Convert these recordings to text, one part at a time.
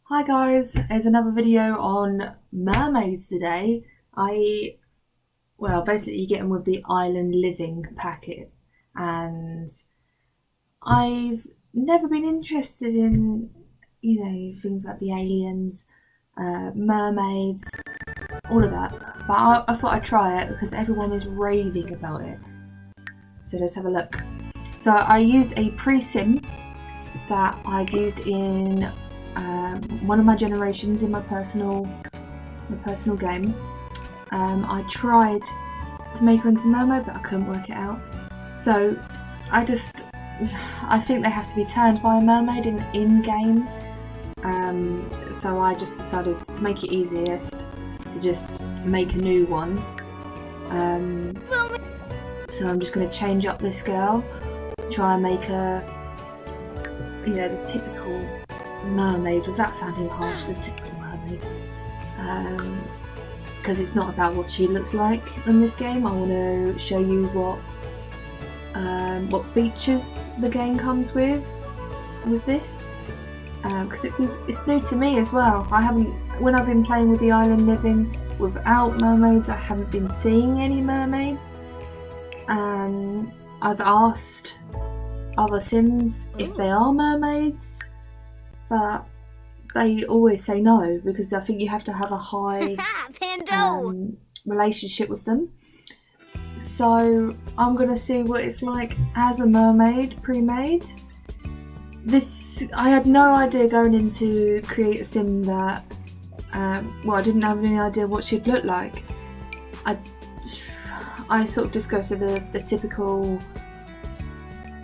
Hi guys, there's another video on mermaids today. Basically you get them with the island living packet, and I've never been interested in, things like the aliens, mermaids, all of that. But I thought I'd try it because everyone is raving about it. So let's have a look. So I used a pre-sim that I've used in one of my generations in my personal game. I tried to make her into mermaid, but I couldn't work it out. So I think they have to be turned by a mermaid in game. So I just decided to make it easiest to just make a new one. So I'm just going to change up this girl, try and make her, the typical mermaid, without sounding harsh, the typical mermaid, because it's not about what she looks like in this game. I want to show you what features the game comes with this, because it's new to me as well. When I've been playing with the island living without mermaids, I haven't been seeing any mermaids. I've asked other Sims if they are mermaids, but they always say no, because I think you have to have a high relationship with them. So I'm going to see what it's like as a mermaid pre-made. I had no idea going into Create a Sim that, I didn't have any idea what she'd look like. I sort of just go to the typical.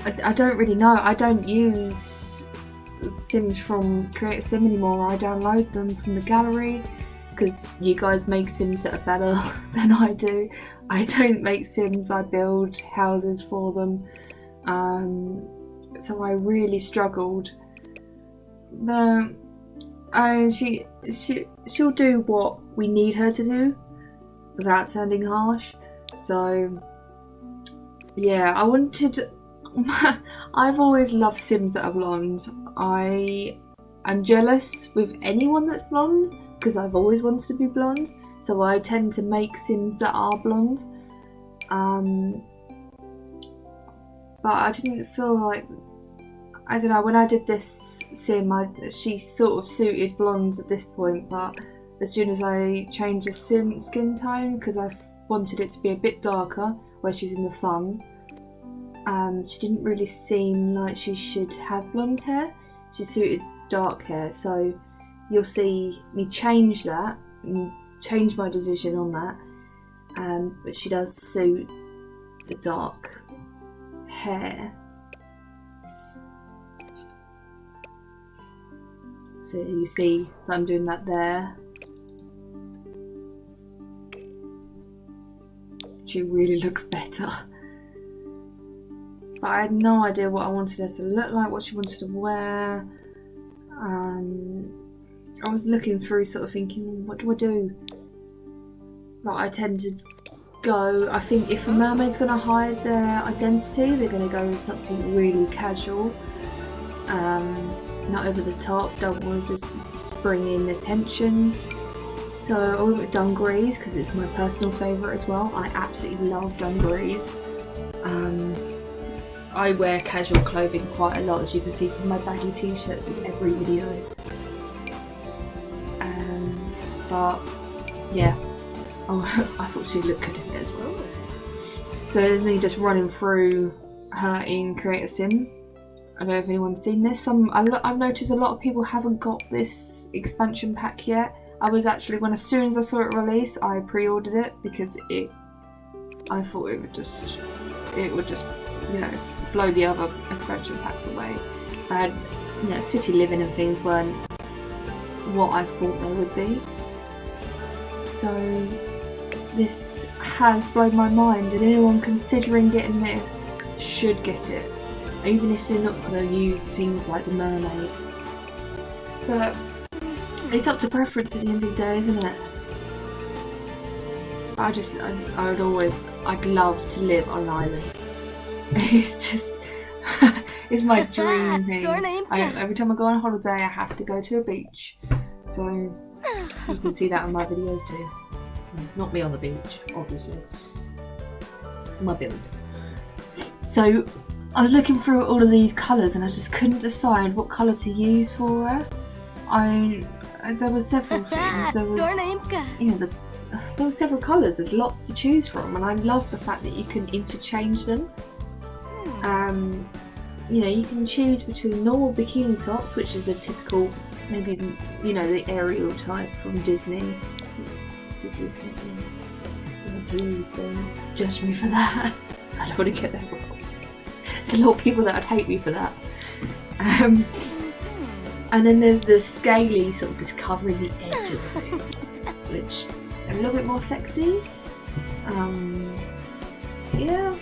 I don't really know. I don't use Sims from Create a Sim anymore. I download them from the gallery because you guys make Sims that are better than I do. I don't make Sims, I build houses for them. So I really struggled. But she'll do what we need her to do without sounding harsh. So yeah, I've always loved Sims that are blonde. I am jealous with anyone that's blonde because I've always wanted to be blonde. So I tend to make Sims that are blonde. But I didn't feel like, I don't know, when I did this Sim, she sort of suited blonde at this point. But as soon as I changed the Sim skin tone, because I wanted it to be a bit darker where she's in the sun, she didn't really seem like she should have blonde hair. She suited dark hair, so you'll see me change that and change my decision on that. But she does suit the dark hair. So you see that I'm doing that there. She really looks better. But I had no idea what I wanted her to look like, what she wanted to wear. I was looking through, sort of thinking, what do I do? But I tend to go, I think if a mermaid's going to hide their identity, they're going to go with something really casual. Not over the top, don't want to just bring in attention. So I went with dungarees because it's my personal favourite as well. I absolutely love dungarees. I wear casual clothing quite a lot, as you can see from my baggy t-shirts in every video. But yeah, I thought she'd look good in it as well. So there's me just running through her in Create a Sim. I don't know if anyone's seen this. I've noticed a lot of people haven't got this expansion pack yet. I was actually, as soon as I saw it release, I pre-ordered it because I thought it would just blow the other expansion packs away. City living and things weren't what I thought they would be. So this has blown my mind, and anyone considering getting this should get it, even if they're not going to use things like the mermaid. But it's up to preference at the end of the day, isn't it? I'd love to live on an island. It's just, It's my dream thing. Every time I go on holiday, I have to go to a beach. So you can see that on my videos too. Not me on the beach, obviously. My builds. So I was looking through all of these colours and I just couldn't decide what colour to use for her. There were several things. There was, there were several colours. There's lots to choose from, and I love the fact that you can interchange them. You can choose between normal bikini tops, which is a typical, maybe the Ariel type from Disney. Disney's please don't judge me for that. I don't want to get that wrong. There's a lot of people that would hate me for that. And then there's the scaly sort of just covering the edge of the boobs, which are a little bit more sexy. Yeah.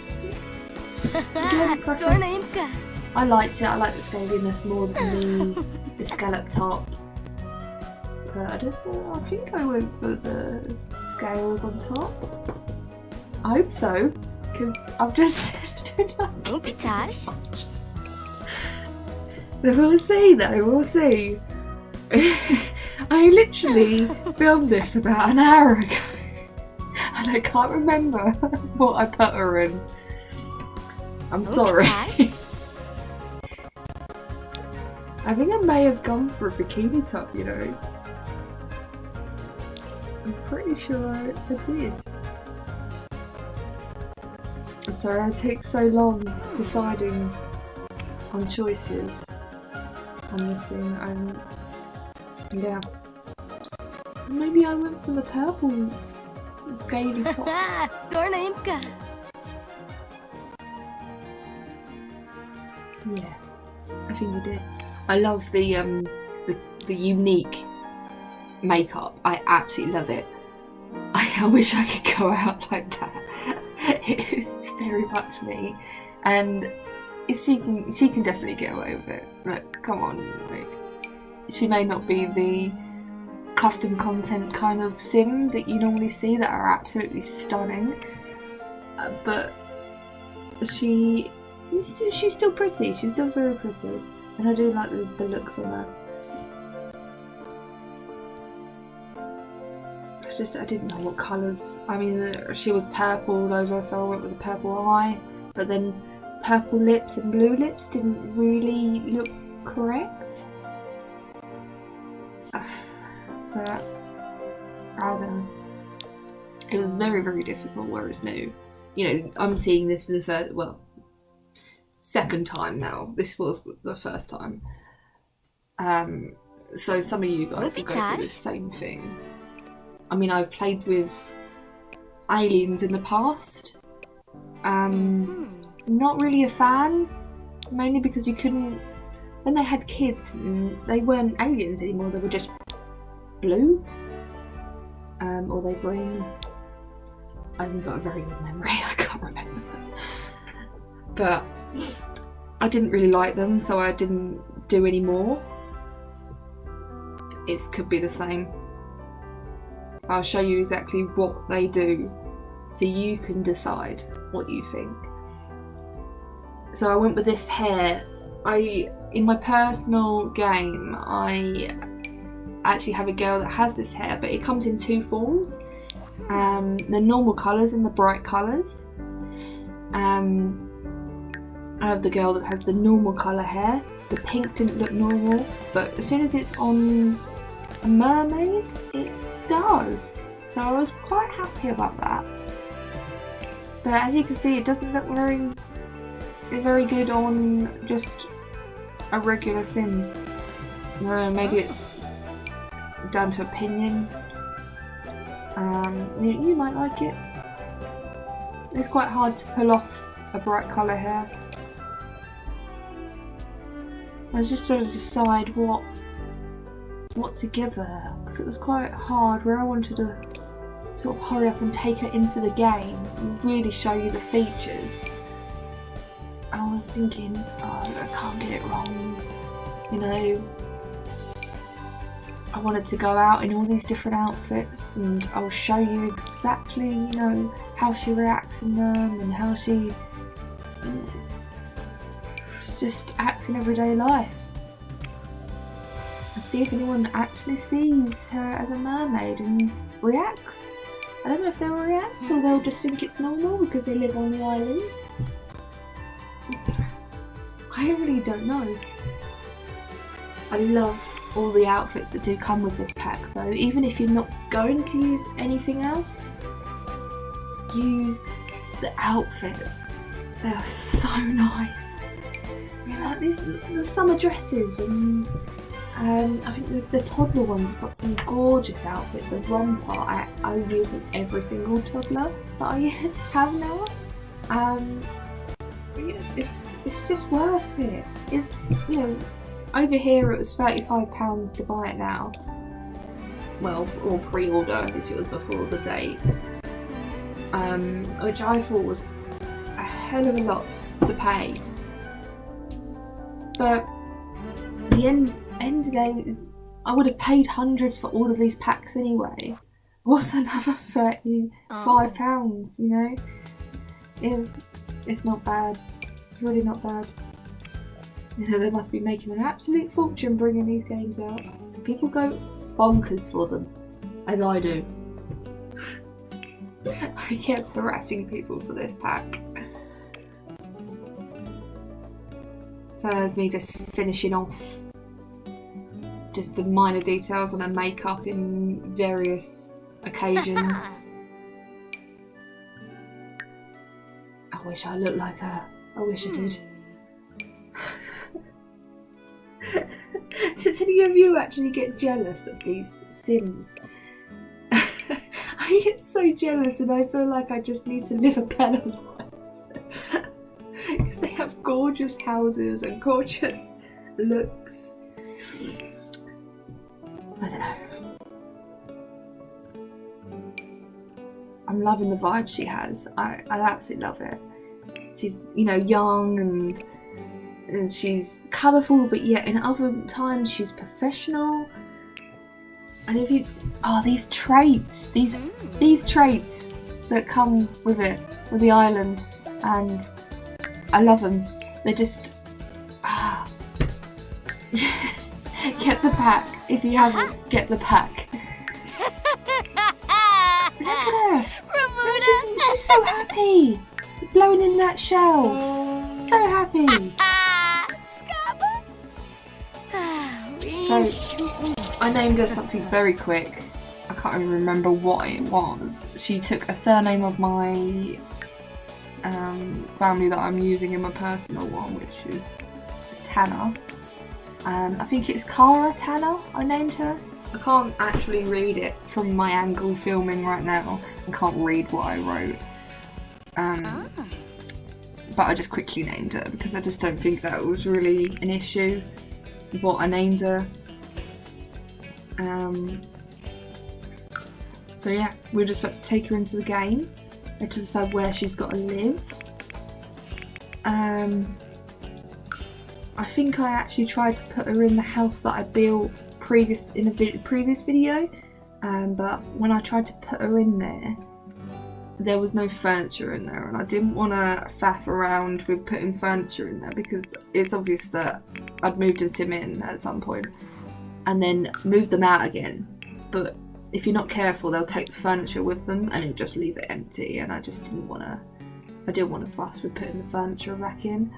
Again, preference. I liked it. I like the scaliness more than the scallop top. But I don't know. I think I went for the scales on top. I hope so, because I've just said I don't like it much. We'll see though, we'll see. I literally filmed this about an hour ago and I can't remember what I put her in. I'm sorry. I think I may have gone for a bikini top, I'm pretty sure I did. I'm sorry I take so long deciding on choices on this thing, and yeah. Maybe I went for the purple scaly top. Yeah, I think I did. I love the unique makeup. I absolutely love it. I wish I could go out like that. It's very much me, and she can definitely get away with it. Like, come on, she may not be the custom content kind of sim that you normally see that are absolutely stunning, but she's still pretty. She's still very pretty, and I do like the looks on her. I didn't know what colours. I mean, she was purple all over, so I went with the purple eye. But then purple lips and blue lips didn't really look correct. But I don't know. It was very, very difficult where it's new. I'm seeing this for the second time now. This was the first time. So some of you guys will go through the same thing. I mean, I've played with aliens in the past. Not really a fan, mainly because you couldn't. When they had kids, they weren't aliens anymore. They were just blue, or they green. I haven't got a very good memory. I can't remember them. But I didn't really like them, so I didn't do any more. It could be the same. I'll show you exactly what they do so you can decide what you think. So I went with this hair. In my personal game, I actually have a girl that has this hair, but it comes in two forms. The normal colours and the bright colours. I have the girl that has the normal colour hair. The pink didn't look normal, but as soon as it's on a mermaid, it does. So I was quite happy about that. But as you can see, it doesn't look very good on just a regular sim. Maybe it's down to opinion. You might like it. It's quite hard to pull off a bright colour hair. I was just trying to decide what to give her, because it was quite hard where I wanted to sort of hurry up and take her into the game and really show you the features. I was thinking, I can't get it wrong, I wanted to go out in all these different outfits and I'll show you exactly, how she reacts in them and how she just acts in everyday life. And see if anyone actually sees her as a mermaid and reacts. I don't know if they'll react or they'll just think it's normal because they live on the island. I really don't know. I love all the outfits that do come with this pack though. Even if you're not going to use anything else, use the outfits. They are so nice. Like the summer dresses, and I think the toddler ones have got some gorgeous outfits. The romper, I use on every single toddler that I have now. It's just worth it. It's, you know, over here it was £35 to buy it now. Well, or pre-order if it was before the date. Which I thought was a hell of a lot to pay. But the end game, I would have paid hundreds for all of these packs anyway. What's another £35? You know, it's not bad. It's really not bad. You know, they must be making an absolute fortune bringing these games out, because people go bonkers for them, as I do. I kept harassing people for this pack. So there's me just finishing off just the minor details on her makeup in various occasions. I wish I looked like her. I wish I did. Does any of you actually get jealous of these Sims? I get so jealous and I feel like I just need to live a better life. Because they have gorgeous houses and gorgeous looks. I don't know. I'm loving the vibe she has. I absolutely love it. She's, you know, young and she's colourful, but yet in other times she's professional. And if you, these traits, these traits that come with it, with the island, and I love them. They're just, get the pack. If you haven't, get the pack. Look at her. Look, she's so happy. Blowing in that shell. So happy. So, I named her something very quick. I can't even remember what it was. She took a surname of my family that I'm using in my personal one, which is Tanner. I think it's Cara Tanner, I named her. I can't actually read it from my angle filming right now. I can't read what I wrote. But I just quickly named her because I just don't think that was really an issue what I named her. So yeah, we're just about to take her into the game. We have to decide where she's got to live. I think I actually tried to put her in the house that I built in a previous video, but when I tried to put her in there was no furniture in there, and I didn't want to faff around with putting furniture in there because it's obvious that I'd moved a sim in at some point and then moved them out again. But if you're not careful, they'll take the furniture with them and it'll just leave it empty, and I just didn't want to fuss with putting the furniture back in.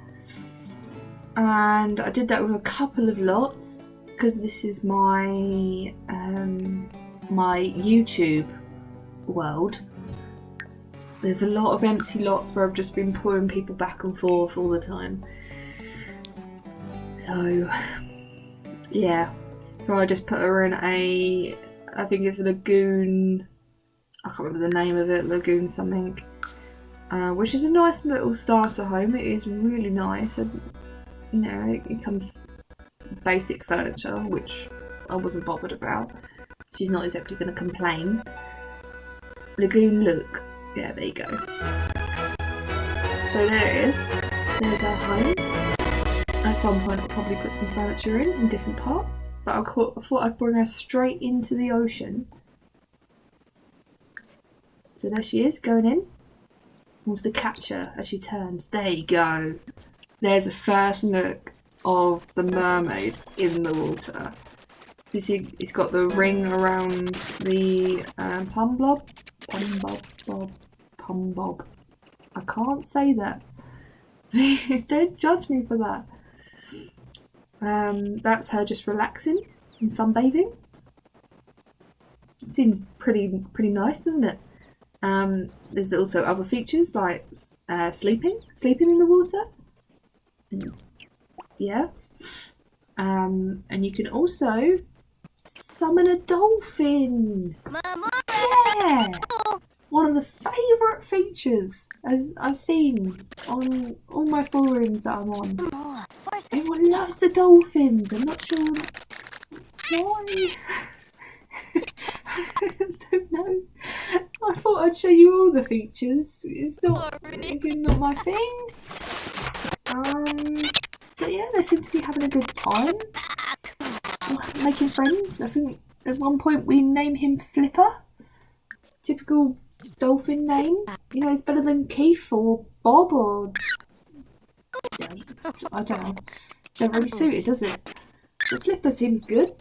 And I did that with a couple of lots because this is my my YouTube world. There's a lot of empty lots where I've just been pulling people back and forth all the time. So yeah, so I just put her in I think it's a lagoon, I can't remember the name of it, lagoon something, which is a nice little starter home. It is really nice, and you know, it comes basic furniture, which I wasn't bothered about. She's not exactly going to complain. Lagoon look. Yeah, there you go. So there it is. There's our home. At some point I'll probably put some furniture in different parts, but I thought I'd bring her straight into the ocean. So there she is, going in. I wanted to catch her as she turns. There you go. there's a first look of the mermaid in the water. You see, it's got the ring around the pum bob. I can't say that. Please don't judge me for that. That's her just relaxing and sunbathing. Seems pretty nice, doesn't it? There's also other features like sleeping in the water. Yeah. And you can also summon a dolphin. Yeah. One of the favourite features as I've seen on all my forums that I'm on. Everyone loves the dolphins. I'm not sure why. I don't know. I thought I'd show you all the features. It's not my thing. But yeah, they seem to be having a good time. Making friends. I think at one point we name him Flipper. Typical dolphin name. You know, it's better than Keith or Bob or... Yeah, I don't know. Don't really suit it, does it? But Flipper seems good.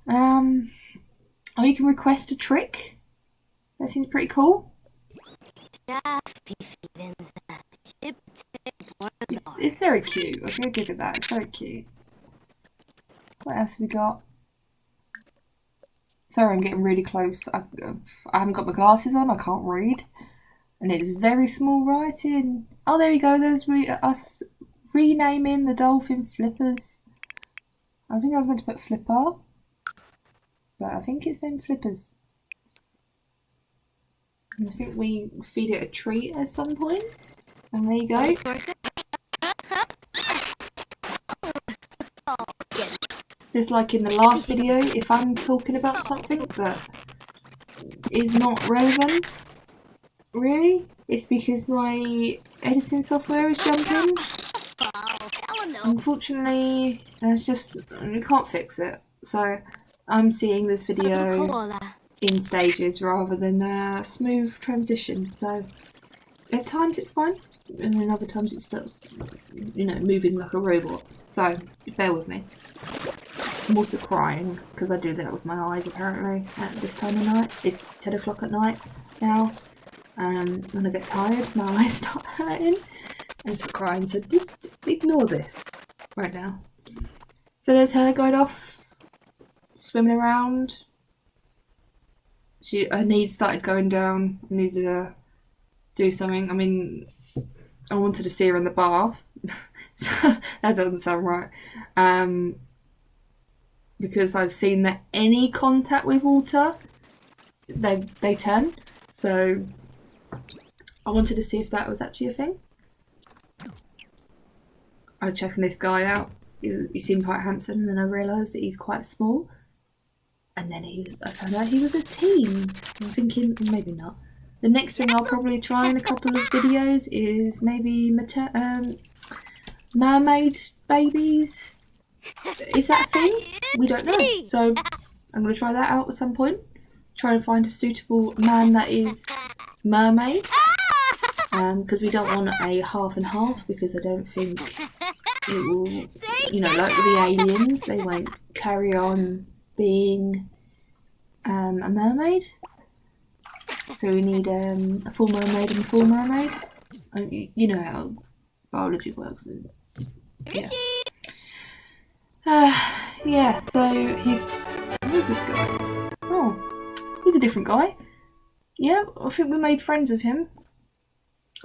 Oh, you can request a trick. That seems pretty cool. It's very cute. I'm gonna give it that. It's very cute. What else have we got? Sorry, I'm getting really close. I haven't got my glasses on. I can't read, and it's very small writing. Oh, there we go. There's us renaming the dolphin Flippers. I think I was meant to put Flipper, but I think it's named Flippers. And I think we feed it a treat at some point. And there you go. Just like in the last video, if I'm talking about something that is not relevant, really, it's because my editing software is jumping. Unfortunately, you can't fix it. So I'm seeing this video in stages rather than a smooth transition. So at times it's fine, and then other times it starts, moving like a robot. So bear with me. I'm also crying because I do that with my eyes apparently at this time of night. It's 10 o'clock at night now. When I get tired, my eyes start hurting and I start crying. So just ignore this right now. So there's her going off, swimming around. Her knees started going down. I needed to do something. I mean, I wanted to see her in the bath. That doesn't sound right. Because I've seen that any contact with water, they turn. So I wanted to see if that was actually a thing. I was checking this guy out. He seemed quite handsome, and then I realised that he's quite small. And then I found out he was a teen. I was thinking, maybe not. The next thing I'll probably try in a couple of videos is maybe mermaid babies. Is that a thing? We don't know. So I'm going to try that out at some point. Try and find a suitable man that is mermaid. Because we don't want a half and half, because I don't think it will, like with the aliens, they won't carry on being a mermaid. So we need a full mermaid and a full mermaid. You know how biology works. Yeah. Yeah, so who's this guy? Oh, he's a different guy. Yeah, I think we made friends with him.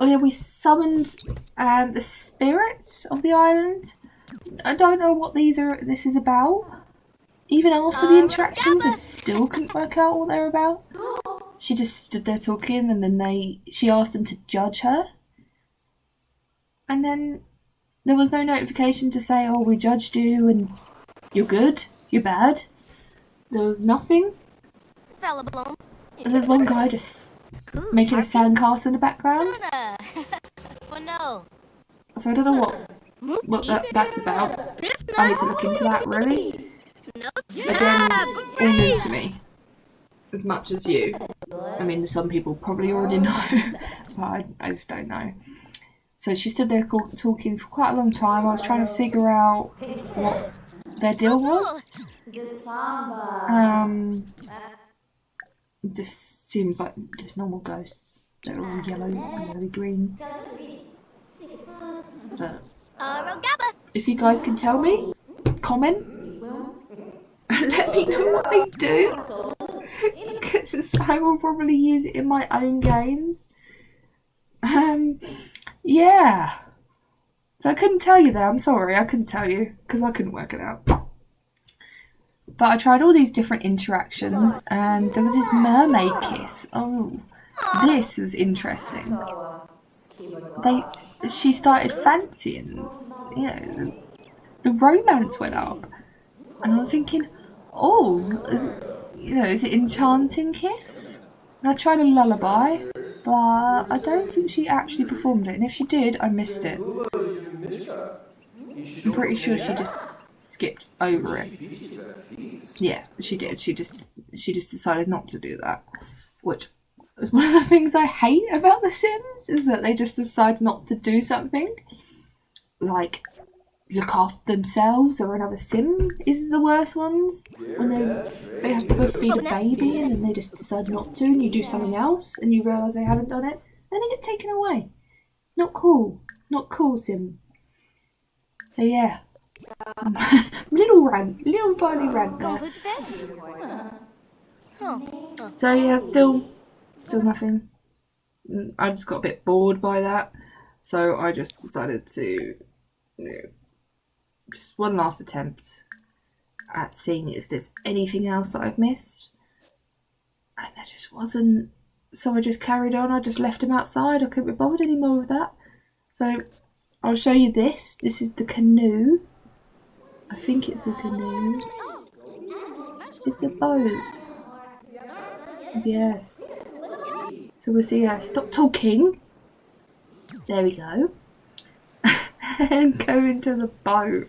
Oh yeah, we summoned the spirits of the island. I don't know what this is about. Even after the interactions, I still couldn't work out what they're about. She just stood there talking, and then she asked them to judge her. And then there was no notification to say, oh, we judged you, and you're good, you're bad. There was nothing. And there's one guy just making a sandcastle in the background. So I don't know what that's about. I need to look into that, really. Again, all new to me. As much as you. I mean, some people probably already know, but I just don't know. So she stood there talking for quite a long time. I was trying to figure out what their deal was. This seems like just normal ghosts. They're all yellowy green. But if you guys can tell me, comment, let me know what they do, because I will probably use it in my own games. Yeah. So I couldn't tell you there. I'm sorry, I couldn't tell you because I couldn't work it out. But I tried all these different interactions, and there was this mermaid kiss. Oh, this was interesting. She started fancying, you know, the romance went up, and I was thinking, oh, you know, is it enchanting kiss? And I tried a lullaby, but I don't think she actually performed it, and if she did, I missed it. I'm pretty sure she just skipped over it. Yeah, she did. She just decided not to do that, which is one of the things I hate about The Sims, is that they just decide not to do something, like look after themselves, or another sim is the worst ones, when they have to go feed a baby and then they just decide not to, and you do something else and you realise they haven't done it, and they get taken away. Not cool, Sim. So yeah, little tiny rant there. So yeah, still nothing. I just got a bit bored by that, so I just decided to, just one last attempt at seeing if there's anything else that I've missed, and there just wasn't. So I just carried on. I just left him outside. I couldn't be bothered anymore with that. So I'll show you this. This is the canoe. I think it's a canoe. It's a boat. Yes. So we'll see. Stop talking. There we go. And go into the boat.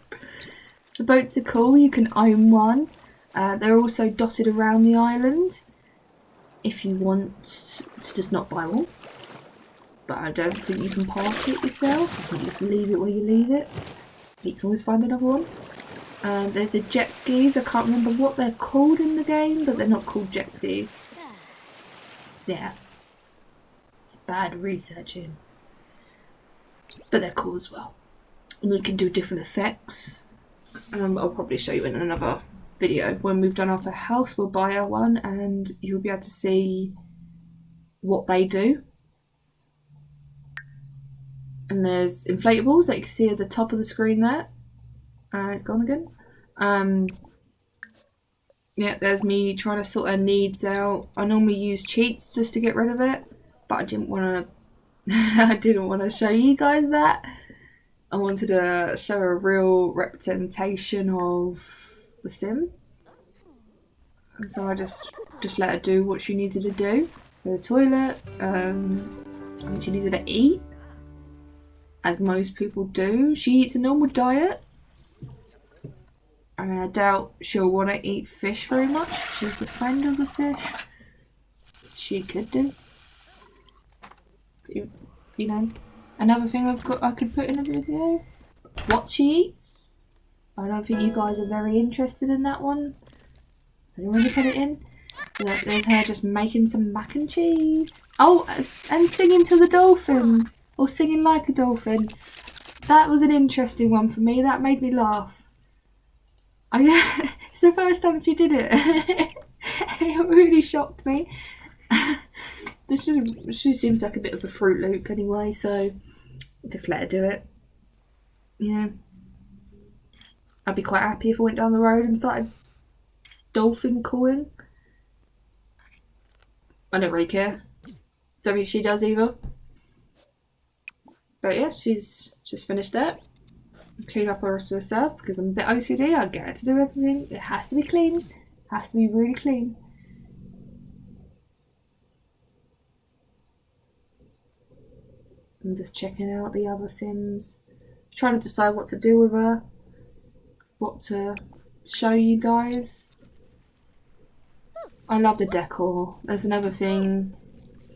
The boats are cool. You can own one. They're also dotted around the island if you want to just not buy one. But I don't think you can park it yourself. You can just leave it where you leave it. But you can always find another one. There's the jet skis. I can't remember what they're called in the game, but they're not called jet skis. Yeah. It's bad researching. But they're cool as well. And we can do different effects. I'll probably show you in another video. When we've done up a house, we'll buy our one and you'll be able to see what they do. And there's inflatables that you can see at the top of the screen there. It's gone again. Yeah, there's me trying to sort her needs out. I normally use cheats just to get rid of it, but I didn't want to show you guys that. I wanted to show a real representation of the sim. And so I just let her do what she needed to do. The toilet, and she needed to eat, as most people do. She eats a normal diet. And I doubt she'll want to eat fish very much. She's a friend of the fish. She could do. You know, another thing I could put in a video. What she eats. I don't think you guys are very interested in that one. I didn't really put it in. There's her just making some mac and cheese. Oh, and singing to the dolphins. Or singing like a dolphin. That was an interesting one for me. That made me laugh. It's the first time she did it. It really shocked me. She seems like a bit of a Fruit Loop anyway, so just let her do it. You know, I'd be quite happy if I went down the road and started dolphin cooing. I don't really care. Don't think she does either. But yeah, she's just finished that. Clean up her herself because I'm a bit OCD. I get her to do everything. It has to be clean. It has to be really clean. I'm just checking out the other Sims. Trying to decide what to do with her. What to show you guys. I love the decor. There's another thing.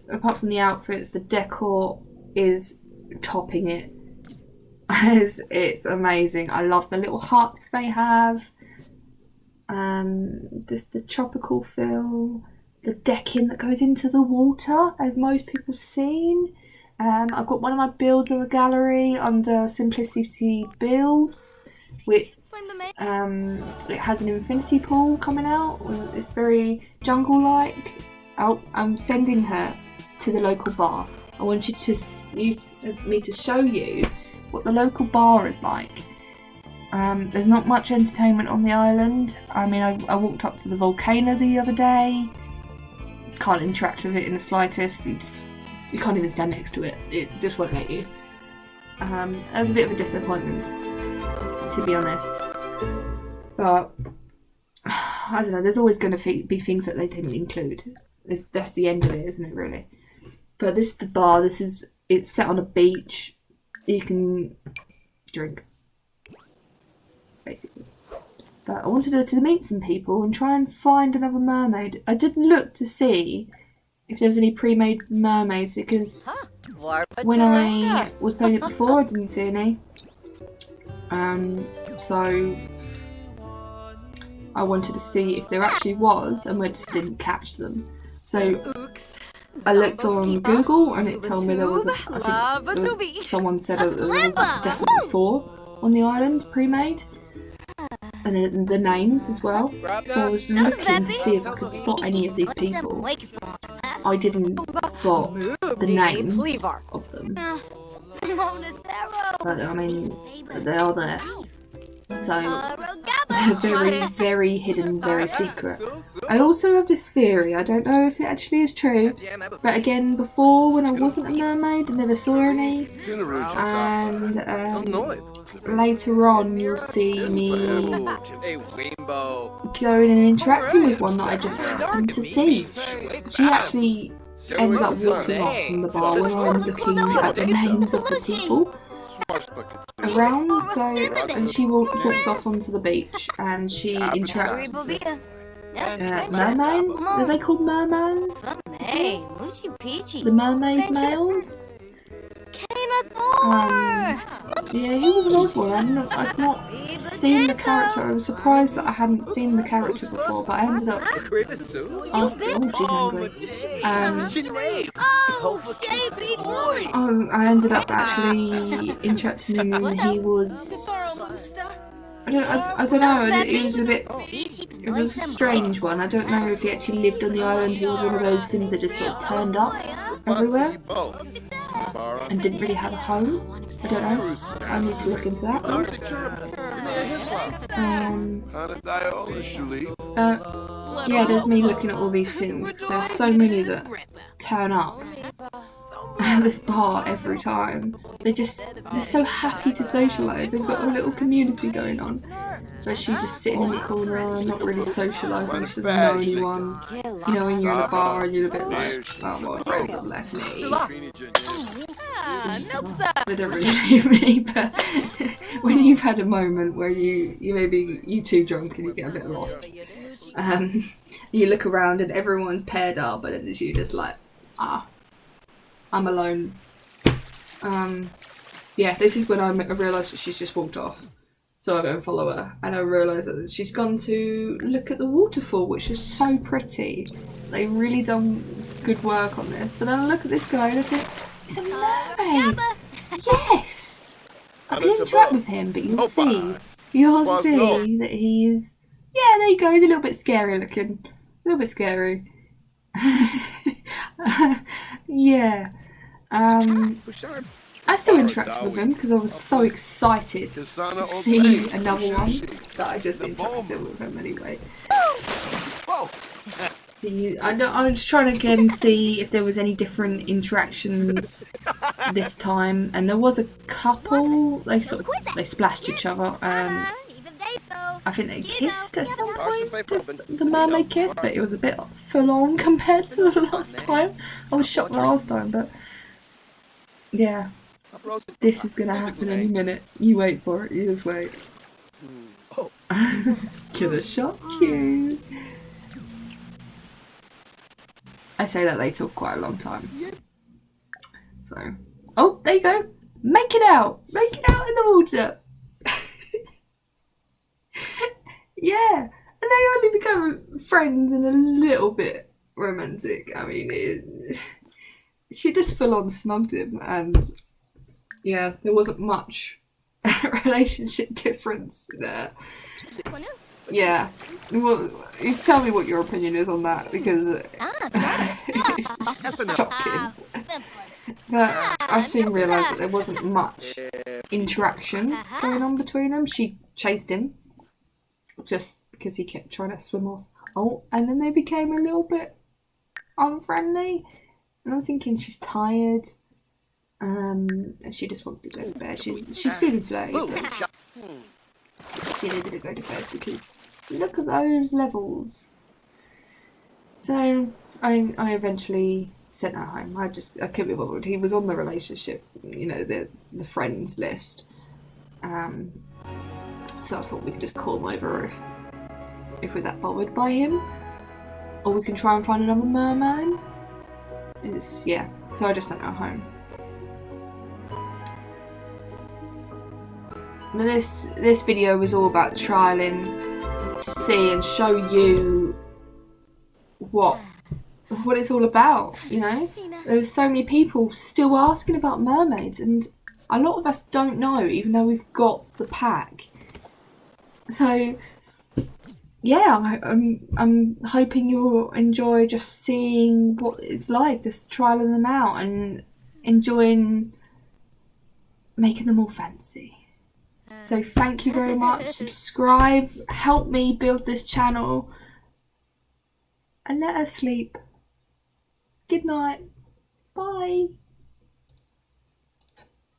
Apart from the outfits, the decor is topping it. It's amazing. I love the little huts they have. Just the tropical feel, the decking that goes into the water, as most people have seen. I've got one of my builds in the gallery under Simplicity Builds, which it has an infinity pool coming out. It's very jungle-like. I'm sending her to the local bar. I want me to show you what the local bar is like. There's not much entertainment on the island. I mean, I walked up to the volcano the other day. Can't interact with it in the slightest. You can't even stand next to it. It just won't let you. That was a bit of a disappointment, to be honest. But I don't know. There's always going to be things that they didn't include. That's the end of it, isn't it? Really. But this is the bar. It's set on a beach. You can drink, basically. But I wanted her to meet some people and try and find another mermaid. I did look to see if there was any pre-made mermaids, because when I was playing it before I didn't see any. So I wanted to see if there actually was, and we just didn't catch them. So I looked on Google and it told me there was someone said that there was definitely 4 on the island pre-made. And then the names as well. So I was looking to see if I could spot any of these people. I didn't spot the names of them. But I mean, they are there. So they're very, very hidden, very secret. I also have this theory, I don't know if it actually is true, but again, before when I wasn't a mermaid, I never saw any, and later on you'll see me going and interacting with one that I just happened to see. She actually ends up walking off from the bar when I'm looking at the names of the people around, and she walks off onto the beach and she interacts with this mermaid. Are they called merman? The mermaid males? Yeah, he was an odd one. I've not seen the character. I was surprised that I hadn't seen the character before, but I ended up I ended up actually interacting in him, and he was I don't know, it was a strange one. I don't know if he actually lived on the island. He was one of those Sims that just sort of turned up everywhere and didn't really have a home. I don't know. I need to look into that one. Yeah, there's me looking at all these Sims, because there's so many that turn up at this bar every time. They're so happy to socialise. They've got a little community going on. But she's just sitting in the corner and not really socialising. She doesn't know anyone. You know, when you're in a bar and you're a bit like, oh, my friends have left me. They don't really leave me, but when you've had a moment where you're too drunk and you get a bit lost, you look around and everyone's paired up, and it's you just like, I'm alone. Yeah, this is when I realised that she's just walked off. So I go and follow her, and I realise that she's gone to look at the waterfall, which is so pretty. They've really done good work on this. But then I look at this guy and I think, he's a mermaid! Yes! I can interact with him, but you'll see that he's... Yeah, there you go, he's a little bit scary looking. A little bit scary. Yeah. I still interacted with him because I was so excited to see another one that I just interacted with him anyway. I was trying to again see if there was any different interactions this time, and there was a couple. They splashed each other. I think they kissed at some point, just the mermaid kiss, but it was a bit full on compared to the last time. I was shocked last time, but yeah. This is gonna happen any minute. You wait for it, you just wait. It's gonna shock you. I say that they took quite a long time. So, oh, there you go. Make it out in the water. Yeah, and they only become friends and a little bit romantic. I mean, she just full on snugged him, and yeah, there wasn't much relationship difference there. Yeah, well, you tell me what your opinion is on that, because it's shocking. But I soon realised that there wasn't much interaction going on between them. She chased him just because he kept trying to swim off. Oh, and then they became a little bit unfriendly. And I was thinking, she's tired. And she just wants to go to bed. She's feeling flirty. She needed to go to bed because look at those levels. So I eventually sent her home. I couldn't be bothered. He was on the relationship, the friends list. So I thought we could just call him over if we're that bothered by him, or we can try and find another mermaid. So I just sent her home. Now this video was all about trialing to see and show you what it's all about. There's so many people still asking about mermaids, and a lot of us don't know, even though we've got the pack. So yeah, I'm hoping you'll enjoy just seeing what it's like, just trialing them out and enjoying making them all fancy. So thank you very much. Subscribe, help me build this channel, and let us sleep. Good night. Bye.